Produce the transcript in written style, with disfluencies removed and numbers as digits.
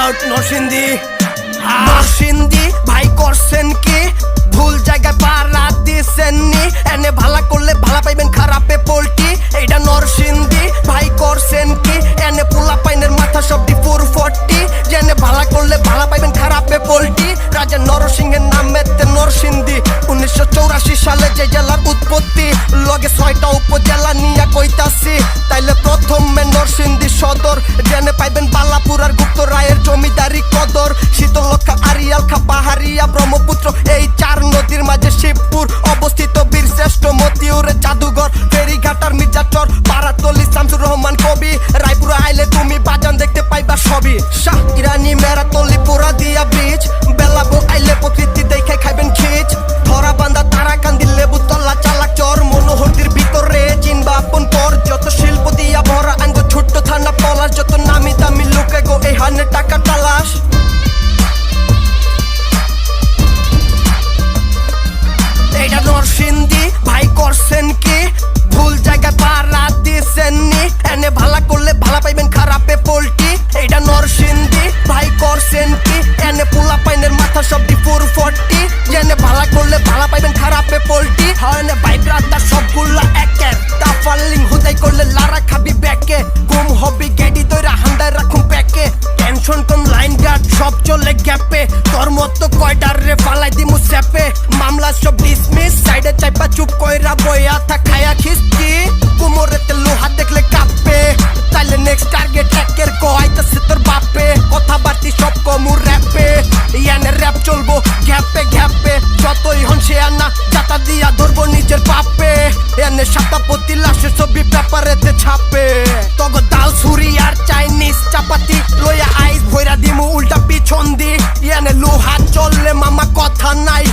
out Narsingdi Narsingdi ভাই করছেন কি ভুল জায়গায় পাড়া দিছেন নি এনে ভালা করলে ভালা পাইবেন খারাপে পোল্টি এইটা নরসিংদী ভাই করছেন কি এনে পোলা পাইনের মাথা সব দি 440 জেনে ভালা করলে ভালা পাইবেন খারাপে পোল্টি রাজা নরসিংহের নামেতে নরসিংদী 1984 সালে যে জেলার উৎপত্তি লগে 6টা উপজেলা নিয়া কইতাছি তাইলে প্রথমে নরসিংদী সদর জেনে পাইবেন বালাপুর আর গুপ্ত রায়ের জমিদারি কদর শীতলক্ষা আরিয়ালখা পাহাড়িয়া ব্রহ্মপুত্র এই 4 নদীর মাঝে শিবপুর অবস্থিত বীর শ্রেষ্ঠ মতিউরের জাদুঘর ফেরিঘাট আর মির্জাচর পাড়াতলি শামসুর রহমান কবি রায়পুরা আইলে তুমি বাজান দেখতে পাইবা সবই শাহ ইরানি মেরাতলি পোড়া দিয়া ব্রিজ বেলাবো আইলে প্রকৃতি দেখে খাইবেন খিচ ধরা বান্ধা তারাকান্দি লেবুতলা চালাক চর মনোহরদির ভিতরে চিনবা আপন পর যত শিল্প দিয়া ভরা আঙ্গ ছোট্ট থানা পলাশ যত নামি দামি লোকে গো এই হানে টাকা তালাশ এইটা নরসিংদী ভাই করছেন কি ভুল জায়গায় পাড়া দিছেন নি এনে ভালা করলে ভালা পাইবেন খারাপে পোল্টি এইটা নরসিংদী ভাই করছেন কি এনে পোলা পাইনের মাথা সব দি 440 জেনে ভালা করলে ভালা পাইবেন খারাপে পোল্টি হয়নে ভাই ব্রাদার সবগুলা একের তাফালিং হুদাই করলে লারা খাবি ব্যাকে গুম হবি গেডি দইরা হান্দায় রাখুন প্যাকে টেনশন কম লাইন গার্ড সব চলে গ্যাপে তোর মতো কয়টার রে ফালাই দিমু স্যাপে মামলা সব ডিসমিস সাইডে চাইপা চুপ কইরা বইয়া থাক খায়া খিস্তি কুমোরেতে লোহা দেখলে কাঁপে তাইলে নেক্সট টার্গেট একের কইতাছে তোর বাপে কথা বার্তি সব কমু র্যাপে ইয়ানে র্যাপ চলবো গ্যাপে গ্যাপে যতই হন সে আনা জাতা দিয়া ধরবো নিজের পাপে এনে সাতাপতি লাশের ছবি পেপারেতে ছাপে তগো দাল ছুরি আর চাইনিজ চাপাতি লইয়া আইস ভইরা দিমু উল্টা পিছন দি ইয়ানে লোহা চললে মামা কথা নাই